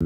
A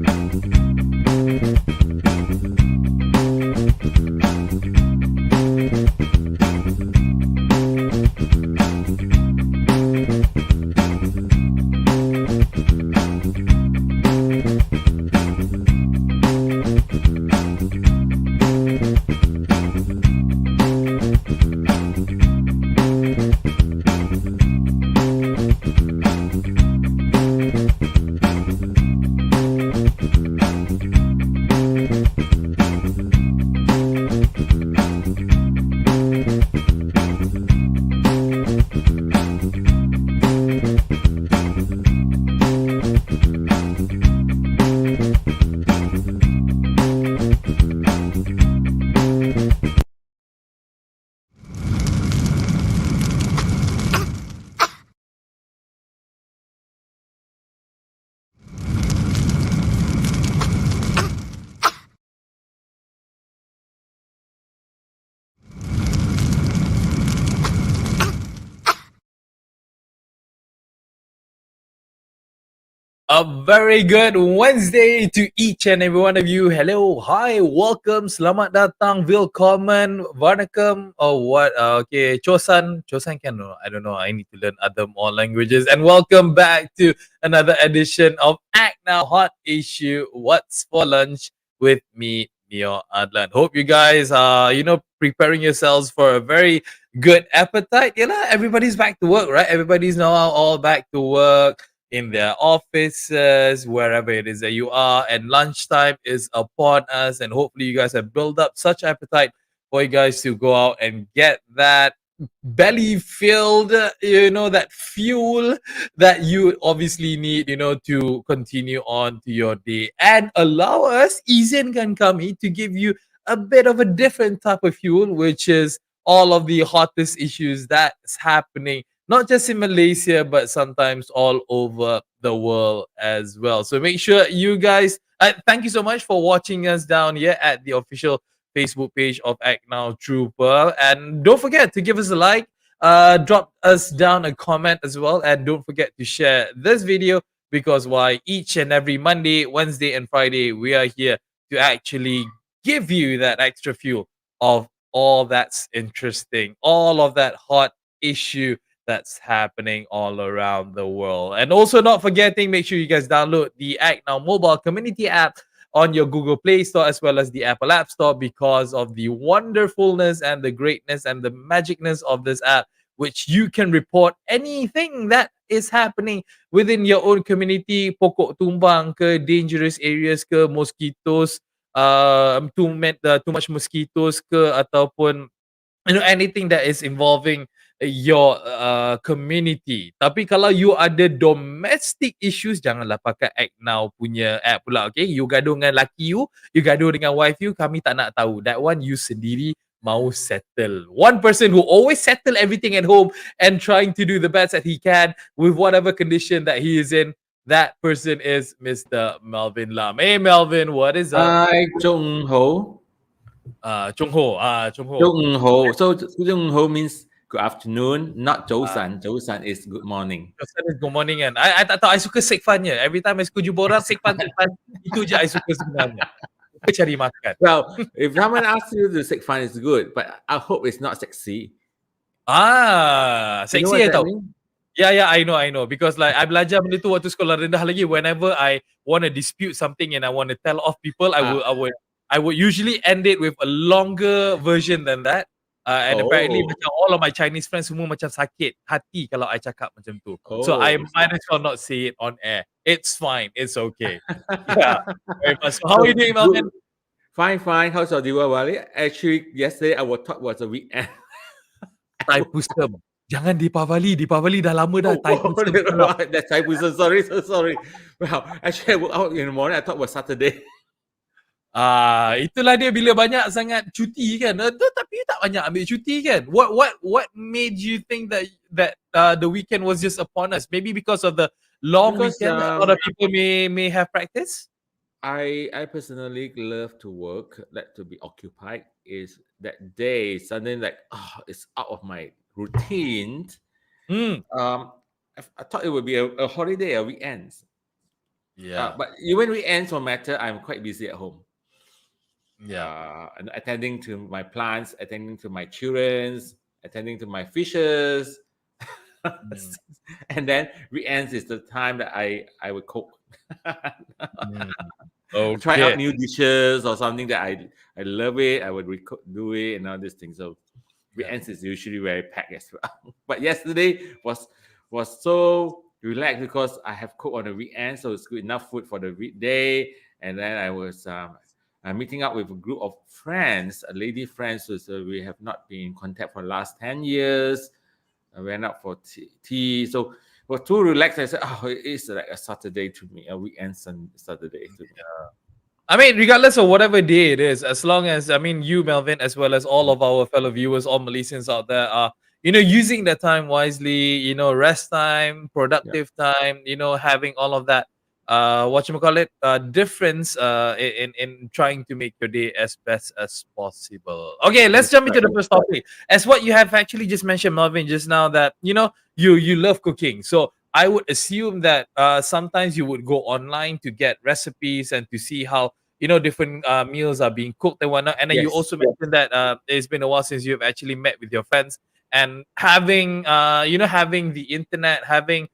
very good Wednesday to each and every one of you. Hello, hi, welcome, selamat datang, willkommen, vanakkam, or what? Okay, chosan can no, I don't know. I need to learn other more languages. And welcome back to another edition of ACTnow Hot Issue. What's for lunch with me, Neo Adlan. Hope you guys are, preparing yourselves for a very good appetite. Everybody's back to work, right? Everybody's now all back to work in their offices, wherever it is that you are, and lunchtime is upon us, and hopefully you guys have built up such appetite for you guys to go out and get that belly filled, that fuel that you obviously need, to continue on to your day, and allow us, Izin can come in to give you a bit of a different type of fuel, which is all of the hottest issues that's happening not just in Malaysia, but sometimes all over the world as well. So make sure you guys, thank you so much for watching us down here at the official Facebook page of ACTnow Trooper. And don't forget to give us a like, drop us down a comment as well. And don't forget to share this video because why each and every Monday, Wednesday, and Friday, we are here to actually give you that extra fuel of all that's interesting, all of that hot issue that's happening all around the world. And also not forgetting, make sure you guys download the ACTnow mobile community app on your Google Play Store as well as the Apple App Store because of the wonderfulness and the greatness and the magicness of this app, which you can report anything that is happening within your own community, pokok tumbang ke, dangerous areas ke, mosquitoes, too much mosquitoes ke, ataupun anything that is involving your community. Tapi kalau you ada domestic issues, janganlah pakai ACTnow punya app pula, okay? You gaduh dengan laki you gaduh dengan wife you, kami tak nak tahu. That one you sendiri mau settle. One person who always settle everything at home and trying to do the best that he can with whatever condition that he is in, that person is Mr. Melvin Lam. Hey Melvin, what is up? Hi, Chung Ho. Chung Ho. Chung Ho. Chung Ho. So Chung Ho means good afternoon, not Josan. Josan is good morning. Josan is good morning kan. I tak tahu, I suka sekfannya. Every time I suka jumpa orang, sekfan. Itu je I suka sebenarnya. Suka cari makan. Well, if someone asks you to sekfan is good, but I hope it's not sexy. Sexy I tahu. Yeah, I know. Because like I belajar benda tu waktu sekolah rendah lagi. Whenever I want to dispute something and I want to tell off people, I would usually end it with a longer version than that. And apparently macam all of my Chinese friends semua macam sakit hati kalau I cakap macam tu. So I might as well not say it on air. It's fine. It's okay. Yeah. Very much. So how are you doing, Melvin? Fine. How's your Diwali? Actually, yesterday our talk was a weekend. Taipusam. Jangan Deepavali dah lama dah. That's Taipusam. Sorry. Well, actually I woke out in the morning. I thought it was Saturday. Itulah dia bila banyak sangat cuti kan. Tapi tak banyak ambil cuti kan. What made you think that the weekend was just upon us? Maybe because of the long weekend that a lot of people may have practice? I personally love to work, like to be occupied. Is that day suddenly like it's out of my routine. I thought it would be a holiday, a weekend. Yeah. But even weekends for matter, I'm quite busy at home. Yeah. And attending to my plants, attending to my childrens, attending to my fishes. Mm, And then weekends is the time that I would cook. mm. Try out Okay. new dishes or something that I love it. I would do it and all these things. So Yeah. weekends is usually very packed as well. But yesterday was so relaxed because I have cooked on the weekend, so it's good enough food for the weekday. And then I was meeting up with a group of friends, lady friends, so we have not been in contact for the last 10 years. I went out for tea. So it was too relaxed. I said, "Oh, it is like a Saturday to me, a weekend Saturday to me." I mean, regardless of whatever day it is, as long as I mean you, Melvin, as well as all of our fellow viewers, all Malaysians out there are, using their time wisely, rest time, Yeah, productive time, having all of that difference in trying to make your day as best as possible. Okay, let's that's jump right. into the first topic. As what you have actually just mentioned, Melvin, just now that you love cooking. So I would assume that sometimes you would go online to get recipes and to see how different meals are being cooked and whatnot. And then you Yes. also mentioned that it's been a while since you've actually met with your friends and having having the internet, having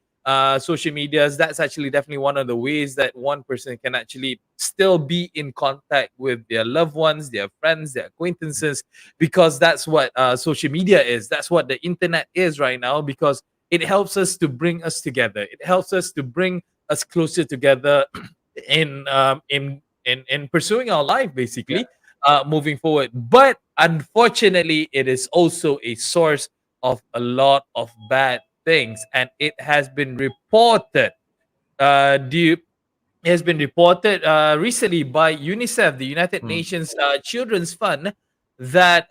social medias. That's actually definitely one of the ways that one person can actually still be in contact with their loved ones, their friends, their acquaintances, because that's what social media is. That's what the internet is right now, because it helps us to bring us together. It helps us to bring us closer together in pursuing our life, Yeah. basically, moving forward. But unfortunately, it is also a source of a lot of bad things, and it has been reported. Due it has been reported recently by UNICEF, the United Mm. Nations Children's Fund, that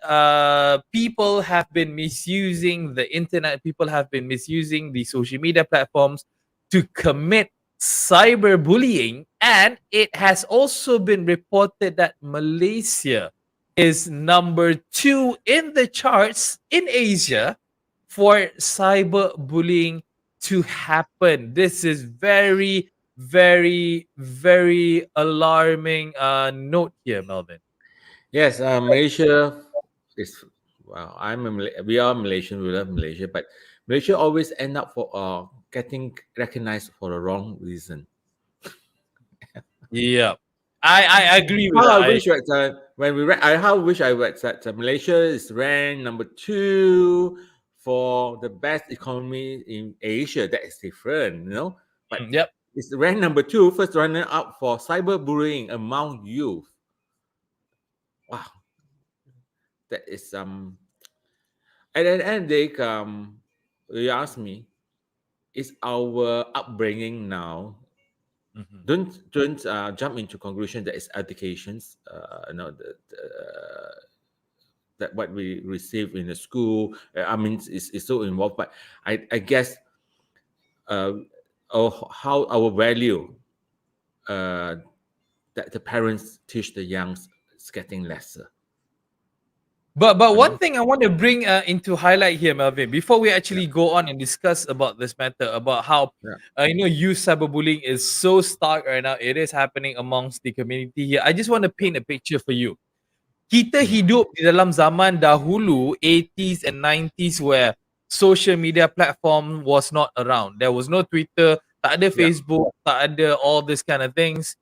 people have been misusing the internet, people have been misusing the social media platforms to commit cyberbullying. And it has also been reported that Malaysia is number 2 in the charts in Asia for cyberbullying to happen. This is very, very, very alarming note here, Melvin. Yes, Malaysia is well. We are Malaysian. We love Malaysia, but Malaysia always end up for getting recognized for the wrong reason. Yeah, I agree with How that. I I wish that when we read, I how wish I read that Malaysia is ranked number 2 for the best economy in Asia. That is different, But Yep. it's ranked number 2, first runner up for cyberbullying among youth. Wow, that is At the end of the day, you ask me, is our upbringing now? Mhm. Don't jump into conclusion that it's educations. That what we receive in the school. I mean, it's so involved, but I guess uh, how our value uh, that the parents teach the youngs is getting lesser. But You one know? thing I want to bring into highlight here, Melvin, before we Yeah, actually go on and discuss about this matter, about how yeah, youth cyberbullying is so stark right now. It is happening amongst the community here. I just want to paint a picture for you. Kita mm, hidup di dalam zaman dahulu 80s and 90s where social media platform was not around. There was no Twitter, tak ada yeah. Facebook, tak ada all this kind of things.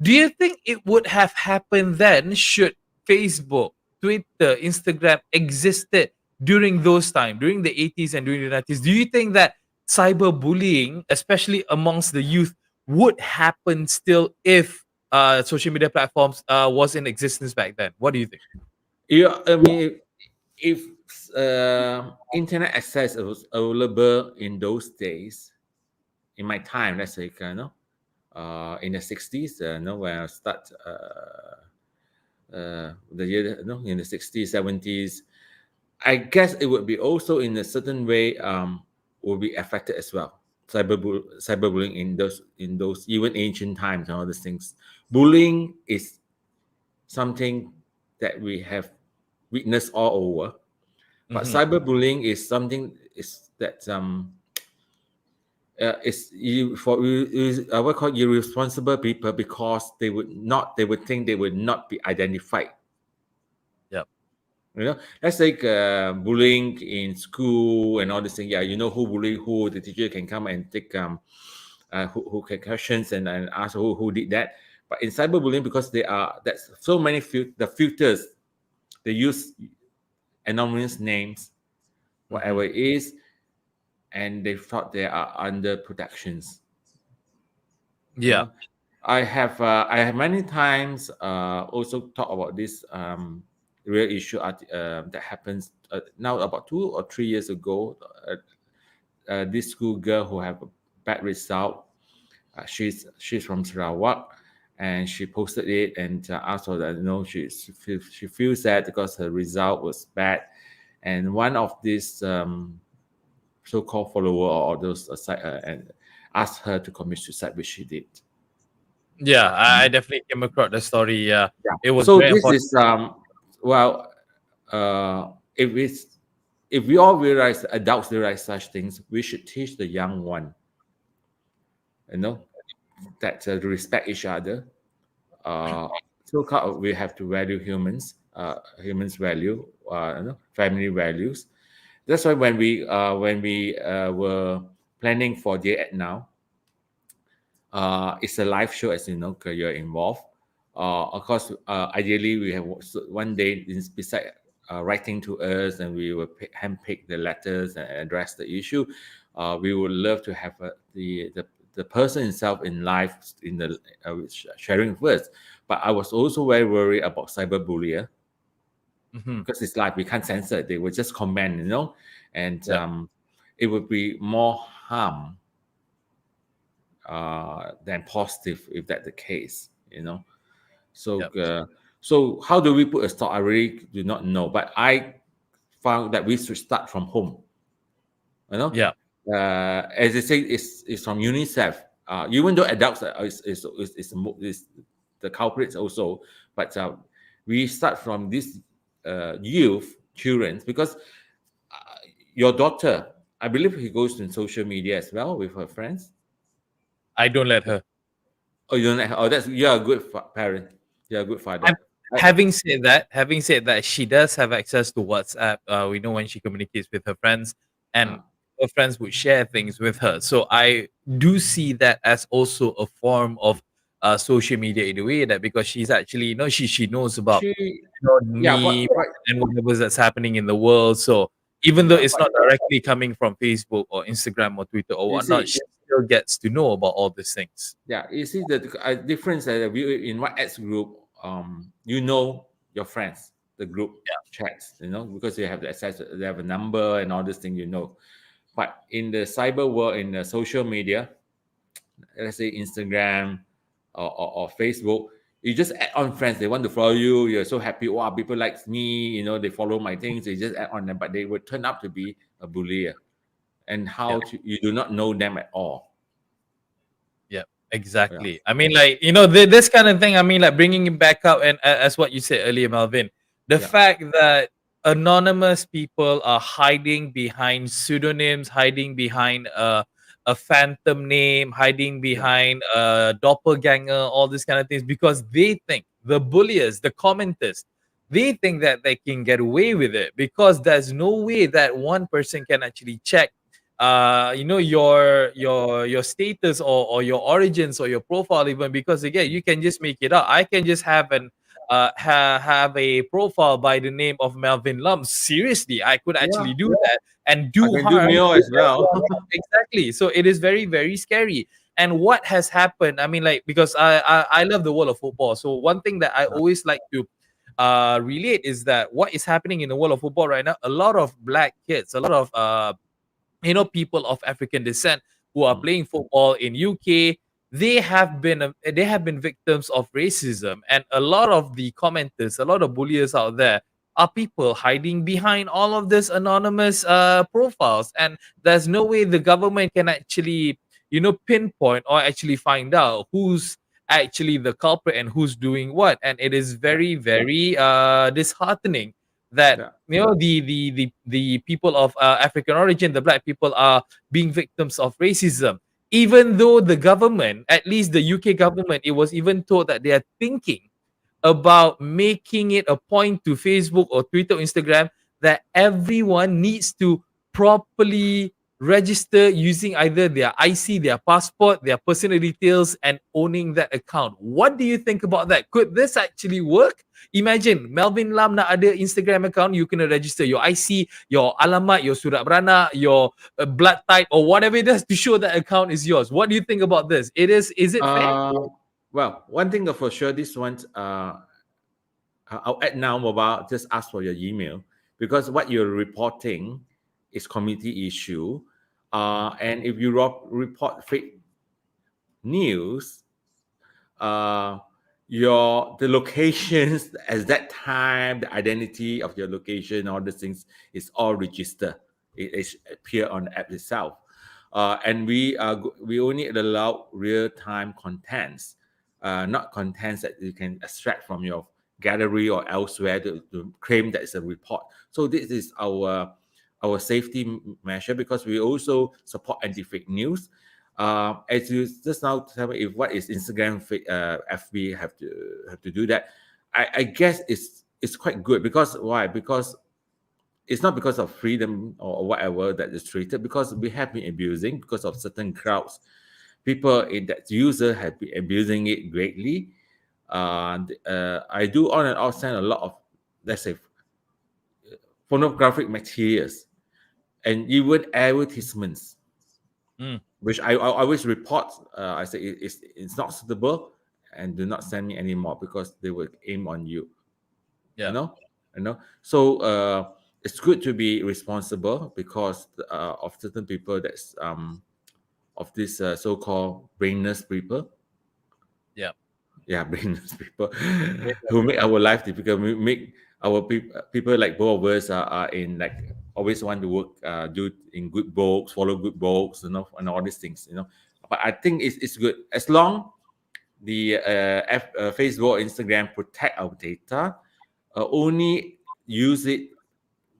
Do you think it would have happened then should Facebook, Twitter, Instagram existed during those time, during the 80s and during the 90s? Do you think that cyberbullying, especially amongst the youth, would happen still if social media platforms was in existence back then? What do you think? Yeah, I mean, if internet access was available in those days, in my time, let's say, in the 60s, when I start the year, in the 60s, 70s, I guess it would be also in a certain way will be affected as well. Cyberbullying in those even ancient times and all these things. Bullying is something that we have witnessed all over, but Mhm. cyberbullying is something is that it's you for is what called irresponsible people because they would think they would not be identified. Yep. You know, let's take bullying in school and all this thing. Yeah, you know who bully who. The teacher can come and take who can questions and ask who did that. But in cyberbullying, because that's so many the filters, they use anonymous names, whatever it is, and they thought they are under protections. You Yeah. know, I have many times also talk about this real issue that happens now about 2 or 3 years ago. This school girl who have a bad result. She's from Sarawak, and she posted it and asked for that. You know, she feels sad because her result was bad, and one of these so-called follower or those and asked her to commit suicide, which she did. Yeah, I definitely came across the story. Yeah, Yeah. it was So very this unfortunate. is well, uh, if it's if we all realize adults realize such things, we should teach the young one, you know, that to respect each other. So we have to value humans value, family values. That's why when we were planning for the ACTnow, it's a live show, as you know, 'cause you're involved. Of course, ideally, we have one day beside writing to us, and we will handpick the letters and address the issue. We would love to have the person himself in live in the sharing with us. But I was also very worried about cyberbullying because it's live. We can't censor it. They will just comment, you know, and Yeah, it would be more harm than positive if that's the case, you know. So, yeah, so how do we put a stop? I really do not know, but I found that we should start from home. You know, yeah, as they say, it's from UNICEF. Even though adults is the culprits also, but we start from this children, because your daughter, I believe, he goes to social media as well with her friends. I don't let her. Oh, you don't. Oh, that's you're a good parent. You're a good father. Hav I, having said that, she does have access to WhatsApp. We know when she communicates with her friends, and uh, her friends would share things with her. So I do see that as also a form of social media in a way that because she's actually, she knows about, she, yeah, me and whatever that's happening in the world. So even though yeah, it's but not directly coming from Facebook or Instagram or Twitter or you whatnot, see, she still gets to know about all these things. yeah, you see the difference that we in what X group, you know your friends, the group chats, you know, because you have the access, they have a number and all this thing, you know. But in the cyber world, in the social media, let's say Instagram or Facebook, you just add on friends. They want to follow you. You're so happy. Wow, people like me. You know, they follow my things. They just add on them, but they would turn up to be a bully, and Yeah. you do not know them at all. Yeah, Yeah, exactly. I mean, like, this kind of thing. I mean, like, bringing it back up, and as what you said earlier, Melvin, the yeah, fact that anonymous people are hiding behind pseudonyms, hiding behind a phantom name, hiding yeah, behind a doppelganger, all these kind of things, because they think the bulliers, the commenters, they think that they can get away with it because there's no way that one person can actually check your status or your origins or your profile, even because again you can just make it up. I can just have have a profile by the name of Melvin Lum. Seriously, I could yeah. actually do that and I do can do harm mail to as well. everyone else. Exactly, so it is very, very scary. And what has happened, I mean, like, because I love the world of football, so one thing that I always like to relate is that what is happening in the world of football right now, a lot of black kids, a lot of people of African descent who are Mm. playing football in UK, they have been victims of racism, and a lot of the commenters, a lot of bullies out there are people hiding behind all of this anonymous profiles, and there's no way the government can actually pinpoint or actually find out who's actually the culprit and who's doing what, and it is very, very disheartening that Yeah. the people of African origin, the black people, are being victims of racism. Even though the government, at least the UK government, it was even told that they are thinking about making it a point to Facebook or Twitter or Instagram that everyone needs to properly register using either their IC, their passport, their personal details, and owning that account. What do you think about that? Could this actually work? Imagine Melvin Lam nak ada Instagram account, you kena register your IC, your alamat, your surat beranak, your blood type, or whatever it is to show that account is yours. What do you think about this? Is it fair? Well, one thing for sure, this one, I'll add now mobile, just ask for your email, because what you're reporting is community issue. And if you report fake news, the locations at that time, the identity of your location, all these things is all registered. It is appear on the app itself. And we only allow real-time contents, not contents that you can extract from your gallery or elsewhere to claim that it's a report. So this is our safety measure, because we also support anti-fake news. As you just now tell me, if what is Instagram, FB have to do that, I guess it's quite good. Because why? Because it's not because of freedom or whatever that is treated, because we have been abusing because of certain crowds. People in that user have been abusing it greatly. I do on and off send a lot of, let's say, pornographic materials and even advertisements, which I always report. I say it's not suitable, and do not send me anymore, because they will aim on you. Yeah. You know. So it's good to be responsible, because of certain people that's of this so-called brainless people. Yeah, brainless people who make our life difficult. We make our people like both of us are in, like, always want to work, do in good books, follow good books, and all these things. But I think it's good as long the Facebook, Instagram protect our data. Only use it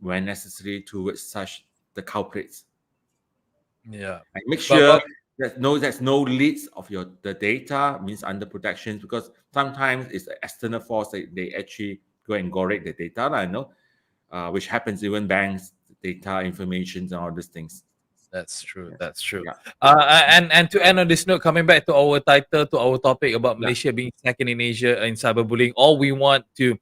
when necessary towards such the culprits. Yeah. And make But sure there's no leaks of the data, means under protection, because sometimes it's the external force that they actually go and correct the data, which happens even banks data information and all these things. That's true. Yes. That's true. Yeah. And to end on this note, coming back to our title, to our topic about Yeah. Malaysia being second in Asia in cyberbullying, all we want to,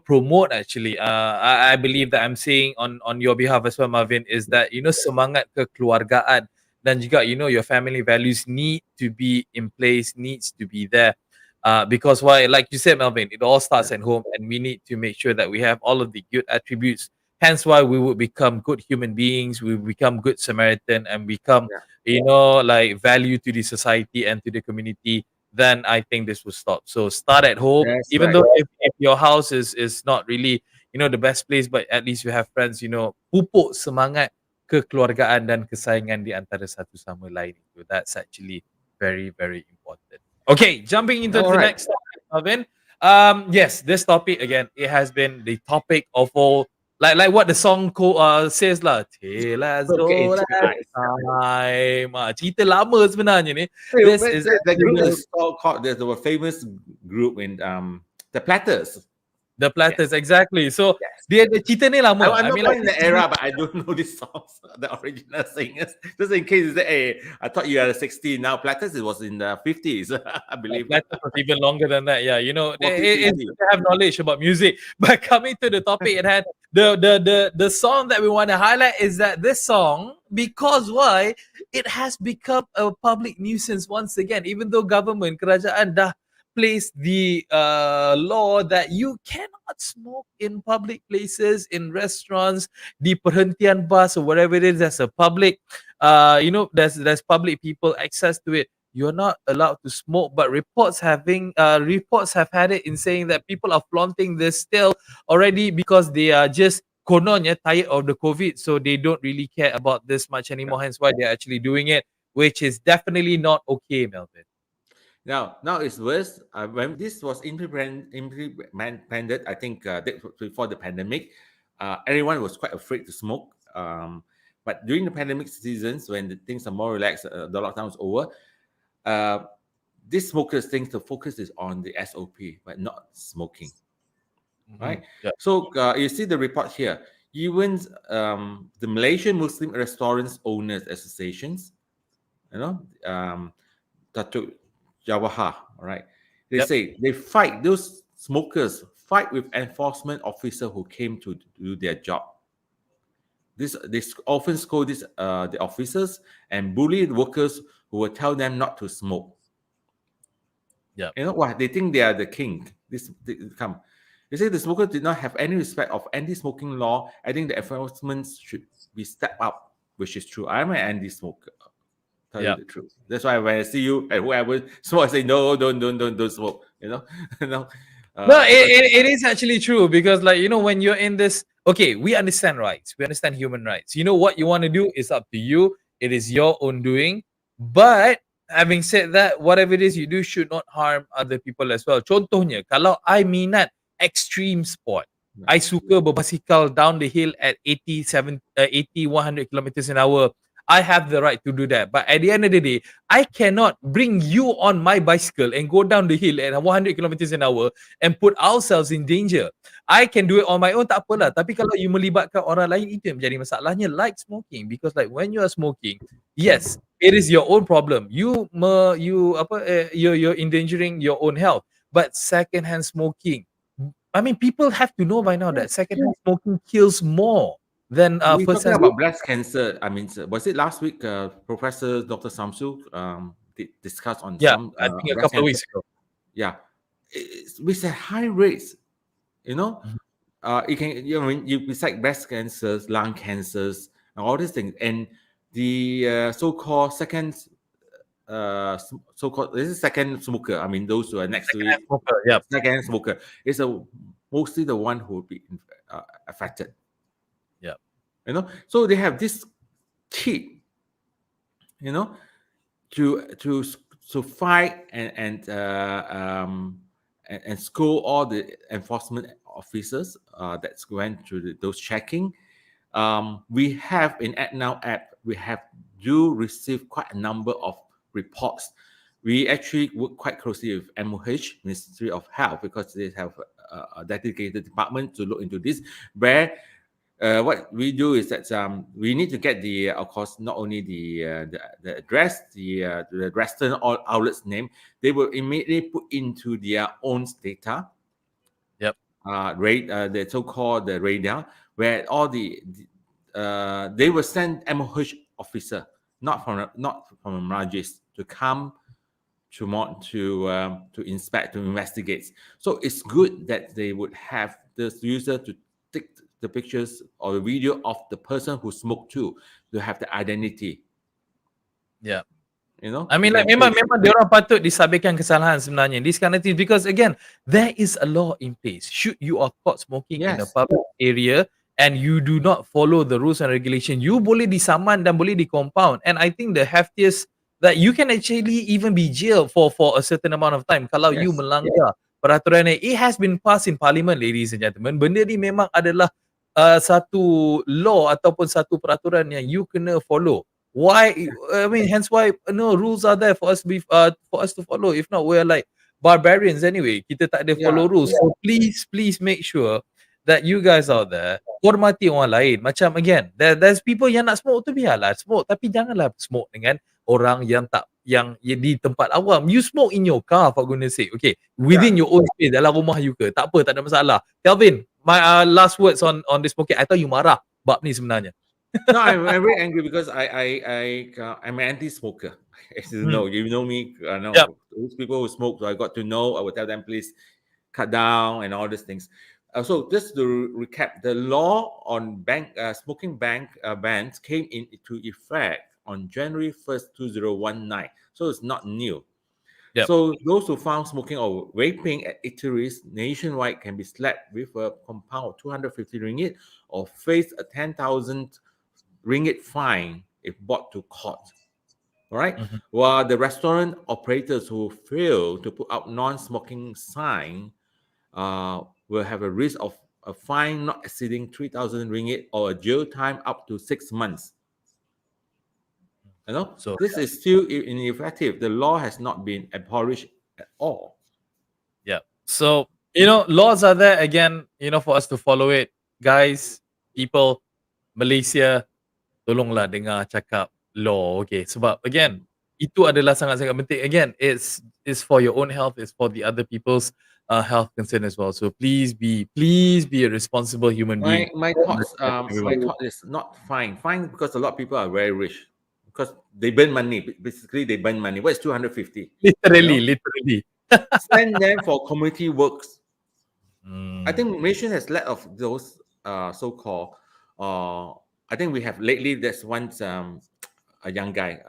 promote actually. I believe that I'm saying on your behalf as well, Marvin, is that semangat kekeluargaan dan juga your family values need to be in place, needs to be there. Because why, like you said, Melvin, it all starts at home, and we need to make sure that we have all of the good attributes. Hence why we would become good human beings, we become good Samaritan, and become, like, value to the society and to the community. Then I think this will stop. So start at home, That's even right. though if your house is not really, the best place, but at least you have friends, pupuk semangat kekeluargaan dan kesayangan di antara satu sama lain. So that's actually very, very important. Okay, jumping into All the right. next topic, Marvin. Yes, this topic again, it has been the topic of all, like what the song says lah. Till as Look old into your as eyes. time. Cerita lama sebenarnya ni. Hey, This but is the group actually is called, there's a famous group in the Platters. the Platters, exactly. So Yes. dia cerita ni lama. I'm I not mean, born like, in the era, but I don't know these songs, the original singers. Just in case you say, hey, I thought you are 60 now. Platters, it was in the 50s, I believe. Platters was even longer than that. Yeah, 40, it's 50. good to have knowledge about music. But coming to the topic at hand, the song that we want to highlight is that this song, because why, it has become a public nuisance once again. Even though government, kerajaan dah place the law that you cannot smoke in public places, in restaurants, di perhentian bus or whatever it is, there's a public, there's public people access to it. You're not allowed to smoke, but reports have had it in saying that people are flaunting this still already, because they are just kononnya tired of the COVID, so they don't really care about this much anymore. Hence why they're actually doing it, which is definitely not okay, Melvin. Now it's worse. When this was implemented, I think before the pandemic, everyone was quite afraid to smoke. But during the pandemic seasons, when the things are more relaxed, the lockdown is over, uh, these smokers think the focus is on the SOP, but not smoking, right? Yeah. So you see the report here. Even the Malaysian Muslim Restaurants Owners Associations, Datuk Jawahar, all right, they Yep. say they fight those smokers, fight with enforcement officer who came to do their job. They often scold the officers and bully the workers who will tell them not to smoke. Yep. You know what? They think they are the king. Come. They say the smokers did not have any respect of anti-smoking law. I think the enforcement should be stepped up, which is true. I'm an anti-smoker. Tell you Yep. the truth. That's why when I see you and whoever smoke, I say no, don't smoke. No. No, it is actually true because, like, when you're in this, okay, we understand rights, we understand human rights. What you want to do is up to you. It is your own doing. But having said that, whatever it is you do should not harm other people as well. Contohnya, kalau I minat extreme sport, I suka berbasikal down the hill at 100 kilometers an hour. I have the right to do that. But at the end of the day, I cannot bring you on my bicycle and go down the hill at 100 kilometers an hour and put ourselves in danger. I can do it on my own, tak apalah. Tapi kalau you melibatkan orang lain, itu yang menjadi masalahnya. Like smoking, because like when you are smoking, yes, it is your own problem. You're endangering your own health. But secondhand smoking, I mean, people have to know by now that secondhand smoking kills more than We're talking first-hand. about breast cancer. I mean, was it last week? Professor Dr. Samsu discussed on Yeah, some I think a breast couple of cancer. weeks ago. Yeah, with a high rates. It can beside breast cancers, lung cancers, and all these things, and the so-called second, so-called this is second smoker. I mean, those who are next to it, Secondhand smoker, yeah. second smoker is mostly the one who will be affected. Yeah. So they have this key, to fight and scold all the enforcement officers that's went through those checking. We have in ACTnow app, we have do receive quite a number of reports. We actually work quite closely with MOH, Ministry of Health, because they have a dedicated department to look into this, where what we do is that we need to get of course, not only the address, the restaurant or outlet's name. They will immediately put into their own data. Yep. The so-called the radar, where all they will send MOH officer, not from a Rajis, to come to inspect, to investigate. So it's good that they would have the user to take the pictures or the video of the person who smoked too, to have the identity. Yeah. I mean, like, memang diorang patut disabitkan kesalahan sebenarnya. This kind of thing, because again, there is a law in place. Should you are caught smoking in a public area and you do not follow the rules and regulation, you boleh disaman dan boleh di-compound. And I think the heftiest that you can actually even be jailed for a certain amount of time kalau you melanggar peraturan ni. It has been passed in parliament, ladies and gentlemen. Benda ni memang adalah satu law ataupun satu peraturan yang you kena follow. Why? I mean, hence why rules are there for us to follow. If not, we're like barbarians anyway. Kita tak ada follow rules. So please make sure that you guys out there hormati orang lain. Macam again, there's people yang nak smoke tu biarlah smoke, tapi janganlah smoke dengan orang yang di tempat awam. You smoke in your car, for goodness sake. Okay, within your own space, dalam rumah you ke, tak apa, tak ada masalah. Kelvin, my last words on this smoking. I thought you marah bab ni sebenarnya. No, I'm very angry because I'm an anti-smoker. As you know me. Those people who smoke, so I got to know. I will tell them, please cut down and all these things. So just to recap, the law on smoking bans came into effect on January 1st, 2019. So it's not new. Yep. So those who found smoking or vaping at eateries nationwide can be slapped with a compound of 250 ringgit or face a 10,000 ringgit fine if brought to court. All right. Mhm. While the restaurant operators who fail to put up non-smoking sign will have a risk of a fine not exceeding 3,000 ringgit or a jail time up to 6 months. You know, So this is still ineffective. The law has not been abolished at all. yeah. So, laws are there again, for us to follow it. Guys, people, Malaysia, tolonglah dengar cakap law, okay? Sebab again, itu adalah sangat-sangat penting. Again, it's for your own health, it's for the other people's health concern as well. So please be a responsible human being. My thought is not fine. Fine because a lot of people are very rich because they burn money. Basically, they burn money. What is 250? Literally, literally. Send them for community works. I Mm, think Malaysia has lack of those so-called. I think we have lately. There's once a young guy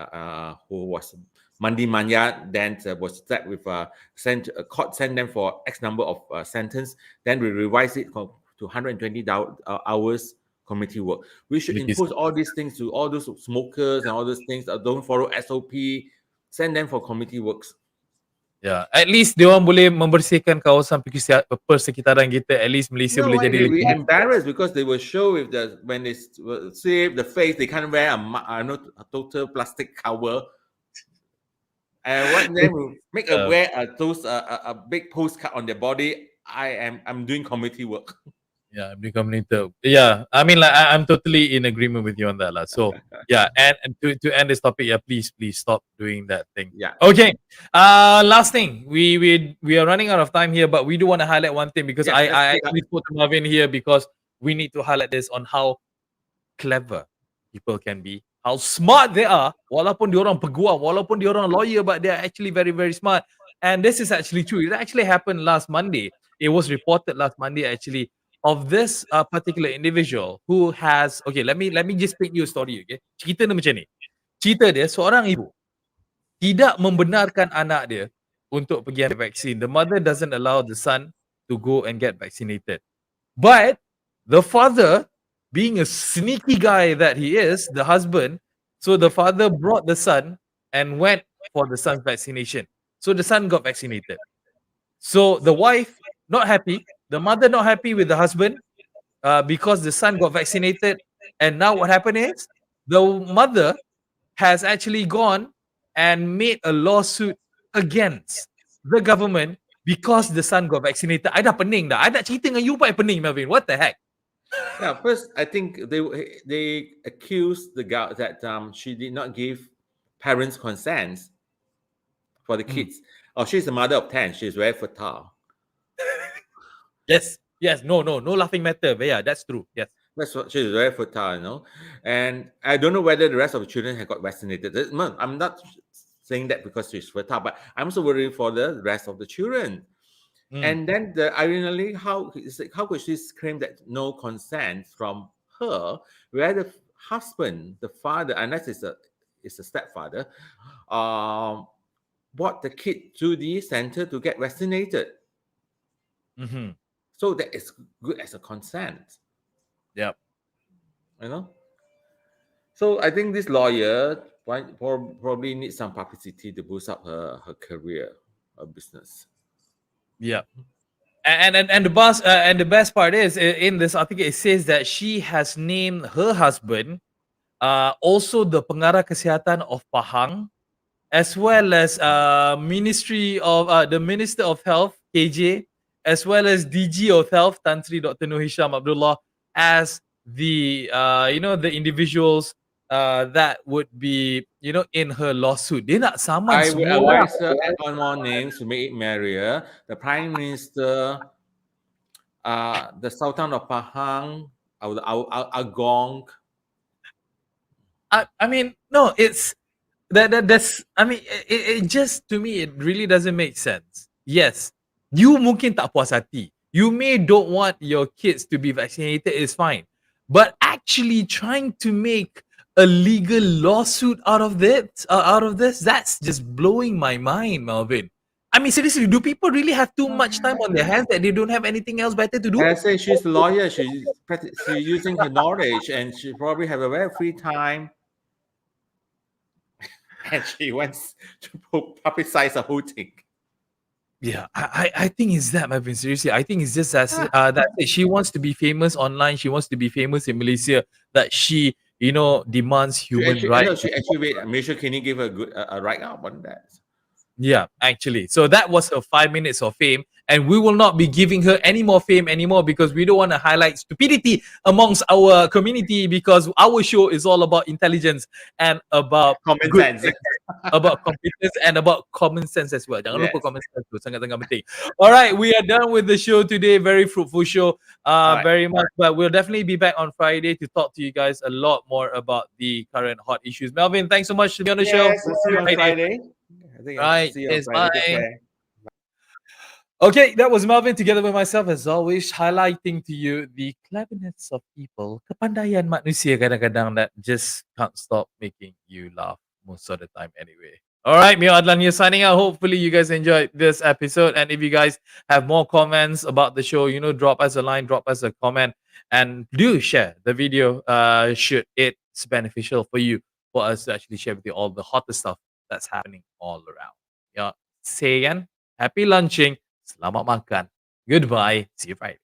who was mandi mania, then was slapped with court sent them for X number of sentence. Then we revise it to 120 hours community work. We should please. impose all these things to all those smokers and all those things that don't follow SOP. Send them for community works. Yeah, at least dia orang boleh membersihkan kawasan persekitaran kita. At least Malaysia No, boleh why jadi they lebih. be embarrassed because they will show if the when they save the face, they can't wear a total plastic cover. And what then will make a wear a big postcard on their body. I'm doing community work. Yeah, become community. Yeah, I mean, like, I'm totally in agreement with you on that, lah. So yeah, and to end this topic, yeah, please stop doing that thing. Yeah. Okay. Last thing, we are running out of time here, but we do want to highlight one thing because Yeah, let's I pick up. actually spoke to Marvin here because we need to highlight this on how clever people can be, how smart they are, walaupun diorang peguam, walaupun diorang lawyer, but they are actually very, very smart. And this is actually true. It actually happened last Monday. It was reported last Monday actually of this particular individual who has, okay, let me just paint you a story, okay? Cerita dia macam ni. Cerita dia seorang ibu tidak membenarkan anak dia untuk pergi ambil vaksin. The mother doesn't allow the son to go and get vaccinated. But the father, being a sneaky guy that he is, the husband, so the father brought the son and went for the son's vaccination. So the son got vaccinated. So the wife not happy, the mother not happy with the husband because the son got vaccinated. And now what happened is the mother has actually gone and made a lawsuit against the government because the son got vaccinated. I dah pening dah. I nak cerita dengan you pun I pening, Melvin. What the heck? Yeah, first I think they accused the girl that she did not give parents' consent for the kids. Oh, she's a mother of 10. She's very fertile. Yes. No laughing matter. But yeah, that's true. Yes. That's what she's very fertile, you know. And I don't know whether the rest of the children have got vaccinated. I'm not saying that because she's fertile, but I'm also worried for the rest of the children. And then ironically, how could she claim that no consent from her, where the husband, the father, unless it's a stepfather, brought the kid to the center to get vaccinated. So that is good as a consent. Yep. You know. So I think this lawyer probably needs some publicity to boost up her career, her business. Yeah. And the best part is in this article it says that she has named her husband also the pengarah kesihatan of Pahang, as well as Ministry of the Minister of Health KJ, as well as DG of Health Tan Sri Dr. Nur Hisham Abdullah as the the individuals that would be in her lawsuit. Dia nak saman I will semua. advise her add on more names to make it merrier. The Prime Minister, the Sultan of Pahang, Agong. I mean, no, it's that's. I mean, it just to me it really doesn't make sense. Yes, you mungkin tak puas hati. You may don't want your kids to be vaccinated is fine, but actually trying to make a legal lawsuit out of this, that's just blowing my mind, Melvin. I mean, seriously, do people really have too much time on their hands that they don't have anything else better to do? I say she's a lawyer. She's using her knowledge, and she probably have a very free time. and she wants to publicize the whole thing. Yeah, I think it's that, Marvin. Seriously, I think it's just that she wants to be famous online. She wants to be famous in Malaysia. That she, demands human rights. She actually wait. Malaysia can you give a good a write up on that? Yeah, actually. So that was her 5 minutes of fame. And we will not be giving her any more fame anymore because we don't want to highlight stupidity amongst our community because our show is all about intelligence and about Common good sense. things, about competence and about common sense as well. Jangan lupa Yes. common sense tu sangat-sangat penting. All right, we are done with the show today. Very fruitful show. Right. Very much. But we'll definitely be back on Friday to talk to you guys a lot more about the current hot issues. Melvin, thanks so much to be on the show. Yes, we'll see you on Friday. I think I'll Right. see you on Yes, Friday. Take bye. care. Okay, that was Melvin together with myself as always, highlighting to you the cleverness of people, kepandaian manusia kadang-kadang that just can't stop making you laugh most of the time anyway. All right, Mio Adlan here signing out. Hopefully you guys enjoyed this episode. And if you guys have more comments about the show, drop us a line, drop us a comment, and do share the video should it's beneficial for you, for us to actually share with you all the hottest stuff that's happening all around. Yeah, say again, happy lunching. Selamat makan. Goodbye. See you Friday.